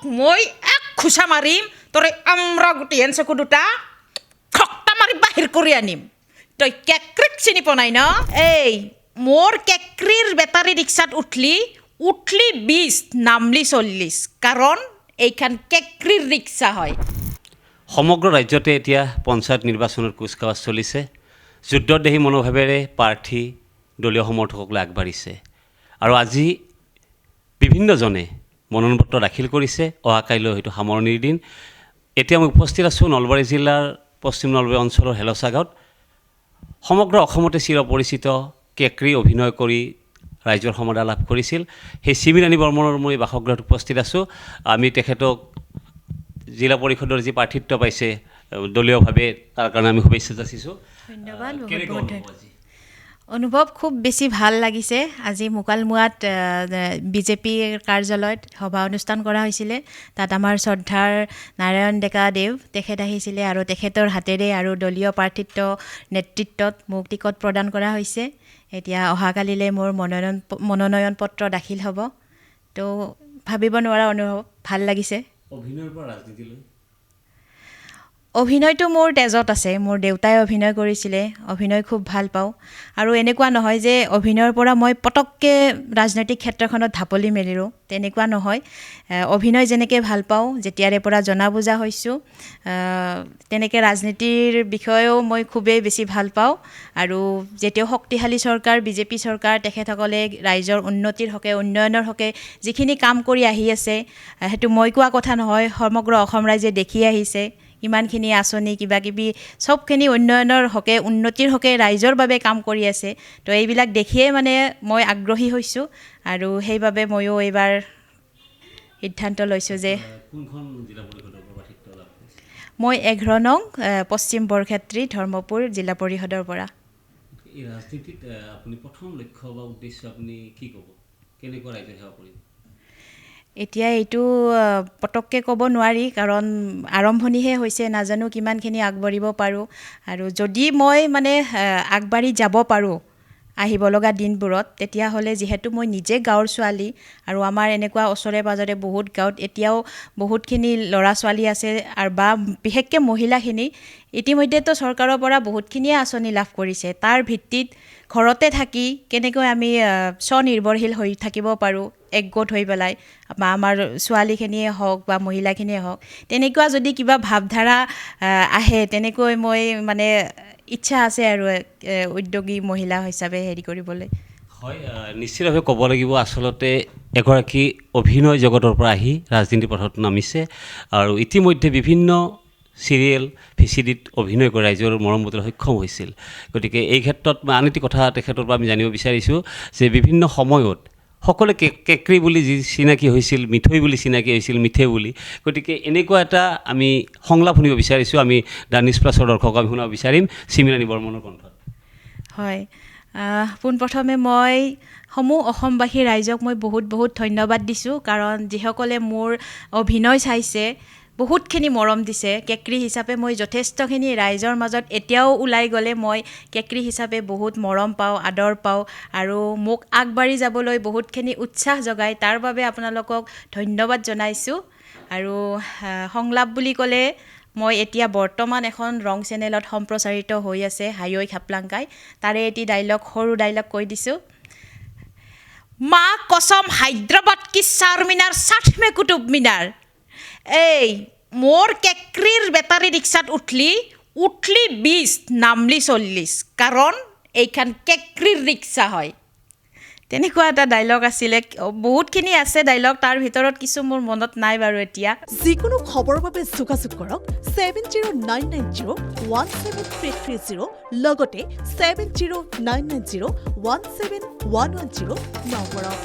মই এক খুচা মাৰিম তোৰে আমৰা গুটি হেন চকু দুটা খক্তা মাৰি বাহিৰ কৰি আনিম তই কেকৰিক চিনি পোৱা নাই ন এই মোৰ কেকৰিৰ বেটাৰী ৰিক্সাত উঠলি 20 নামলি 40 কাৰণ এইখান কেকৰিৰ ৰিক্সা হয় সমগ্ৰ ৰাজ্যতে এতিয়া পঞ্চায়ত নিৰ্বাচনৰ কুচকাৱাজ চলিছে যুদ্ধদেহী মনোভাৱেৰে প্ৰাৰ্থী দলীয় সমৰ্থকসকলে আগবাঢ়িছে আৰু আজি বিভিন্নজনে মনোনয়ন পত্ৰ দাখিল কৰিছে অহাকাইলৈ হয়তো সামৰণিৰ দিন এতিয়া মই উপস্থিত আছোঁ নলবাৰী জিলাৰ পশ্চিম নলবাৰী অঞ্চলৰ হেলচা গাঁৱত সমগ্ৰ অসমতে চিৰপৰিচিত কেকৰি অভিনয় কৰি ৰাইজৰ সমাদৰ লাভ কৰিছিল সেই চিমিৰাণী বৰ্মনৰ মই বাসগৃহত উপস্থিত আছোঁ আমি তেখেতক জিলা পৰিষদৰ যি প্ৰাৰ্থিত্ব পাইছে দলীয়ভাৱে তাৰ কাৰণে আমি শুভেচ্ছা যাচিছোঁ ধন্যবাদ অনুভৱ খুব বেছি ভাল লাগিছে আজি মুকালমুৱাত বিজেপিৰ কাৰ্যালয়ত সভা অনুষ্ঠান কৰা হৈছিলে তাত আমাৰ শ্ৰদ্ধাৰ নাৰায়ণ ডেকা দেৱ তেখেত আহিছিলে আৰু তেখেতৰ হাতেৰে আৰু দলীয় প্ৰাৰ্থিত্ব নেতৃত্বত মোক টিকট প্ৰদান কৰা হৈছে এতিয়া অহাকালিলৈ মোৰ মনোনয়ন পত্ৰ দাখিল হ'ব তো ভাবিব নোৱাৰা অনুভৱ ভাল লাগিছে অভিনয়ৰ পৰা ৰাজনীতিলৈ অভিনয়টো মোৰ তেজত আছে মোৰ দেউতাই অভিনয় কৰিছিলে অভিনয় খুব ভাল পাওঁ আৰু এনেকুৱা নহয় যে অভিনয়ৰ পৰা মই পটককৈ ৰাজনৈতিক ক্ষেত্ৰখনত ঢাপলি মেলিলোঁ তেনেকুৱা নহয় অভিনয় যেনেকৈ ভাল পাওঁ যেতিয়াৰে পৰা জনা বুজা হৈছোঁ তেনেকৈ ৰাজনীতিৰ বিষয়েও মই খুবেই বেছি ভাল পাওঁ আৰু যেতিয়াও শক্তিশালী চৰকাৰ বিজেপি চৰকাৰ তেখেতসকলে ৰাইজৰ উন্নতিৰ হকে উন্নয়নৰ হকে যিখিনি কাম কৰি আহি আছে সেইটো মই কোৱা কথা নহয় সমগ্ৰ অসম ৰাইজে দেখি আহিছে ইমানখিনি আঁচনি কিবাকিবি চবখিনি উন্নয়নৰ হকে উন্নতিৰ হকে ৰাইজৰ বাবে কাম কৰি আছে তো এইবিলাক দেখিয়ে মানে মই আগ্ৰহী হৈছোঁ আৰু সেইবাবে ময়ো এইবাৰ সিদ্ধান্ত লৈছোঁ যে মই 11 নং পশ্চিম বৰক্ষেত্ৰী ধৰ্মপুৰ জিলা পৰিষদৰ পৰা এই ৰাজনীতিত আপুনি প্ৰথম লক্ষ্য বা উদ্দেশ্য আপুনি কি ক'ব কেনেকুৱা ৰাইজৰ সেৱা কৰিব এতিয়া এইটো পটককৈ ক'ব নোৱাৰি কাৰণ আৰম্ভণিহে হৈছে নাজানো কিমানখিনি আগবাঢ়িব পাৰোঁ আৰু যদি মই মানে আগবাঢ়ি যাব পাৰোঁ আহিব লগা দিনবোৰত তেতিয়াহ'লে যিহেতু মই নিজে গাঁৱৰ ছোৱালী আৰু আমাৰ এনেকুৱা ওচৰে পাঁজৰে বহুত গাঁৱত এতিয়াও বহুতখিনি ল'ৰা ছোৱালী আছে আৰু বা বিশেষকৈ মহিলাখিনি ইতিমধ্যেতো চৰকাৰৰ পৰা বহুতখিনিয়ে আঁচনি লাভ কৰিছে তাৰ ভিত্তিত ঘৰতে থাকি কেনেকৈ আমি স্বনিৰ্ভৰশীল হৈ থাকিব পাৰোঁ একগোট হৈ পেলাই বা আমাৰ ছোৱালীখিনিয়ে হওক বা মহিলাখিনিয়ে হওক তেনেকুৱা যদি কিবা ভাৱধাৰা আহে তেনেকৈ মই মানে ইচ্ছা আছে আৰু উদ্যোগী মহিলা হিচাপে হেৰি কৰিবলৈ হয় নিশ্চিতভাৱে ক'ব লাগিব আচলতে এগৰাকী অভিনয় জগতৰ পৰা আহি ৰাজনীতি পথত নামিছে আৰু ইতিমধ্যে বিভিন্ন চিৰিয়েল ভিচিডিত অভিনয় কৰি ৰাইজৰ মৰম বতৰা সক্ষম হৈছিল গতিকে এই ক্ষেত্ৰত আন এটি কথা তেখেতৰ পৰা আমি জানিব বিচাৰিছোঁ যে বিভিন্ন সময়ত সকলোৱে কেকৰি বুলি যি চিনাকি হৈছিল মিঠৈ বুলি চিনাকি হৈছিল মিঠে বুলি গতিকে এনেকুৱা এটা আমি সংলাপ শুনিব বিচাৰিছোঁ আমি দ্য নিউজ প্লাছৰ দৰ্শকক আমি শুনাব বিচাৰিম চিমিৰাণী বৰ্মনৰ কণ্ঠত হয় পোনপ্ৰথমে মই সমূহ অসমবাসী ৰাইজক মই বহুত বহুত ধন্যবাদ দিছোঁ কাৰণ যিসকলে মোৰ অভিনয় চাইছে বহুতখিনি মৰম দিছে কেকৰি হিচাপে মই যথেষ্টখিনি ৰাইজৰ মাজত এতিয়াও ওলাই গ'লে মই কেকৰি হিচাপে বহুত মৰম পাওঁ আদৰ পাওঁ আৰু মোক আগবাঢ়ি যাবলৈ বহুতখিনি উৎসাহ যোগায় তাৰ বাবে আপোনালোকক ধন্যবাদ জনাইছোঁ আৰু সংলাপ বুলি ক'লে মই এতিয়া বৰ্তমান এখন ৰং চেনেলত সম্প্ৰচাৰিত হৈ আছে হাইঐ খাপলাংকাই তাৰে এটি সৰু ডাইলগ কৈ দিছোঁ মা কসম হায়দ্ৰাবাদ কি চাৰমিনাৰ 60 মে কুতুব মিনাৰ এই মোৰ কেকৰিৰ বেটাৰী ৰিক্সাত উঠলি 20 নামলি 40 কাৰণ এইখান কেকৰিৰ ৰিক্সা হয় তেনেকুৱা এটা ডাইলগ আছিলে বহুতখিনি আছে ডাইলগ তাৰ ভিতৰত কিছু মোৰ মনত নাই বাৰু এতিয়া যিকোনো খবৰৰ বাবে যোগাযোগ কৰক 7099017330 লগতে 7099017110 নম্বৰত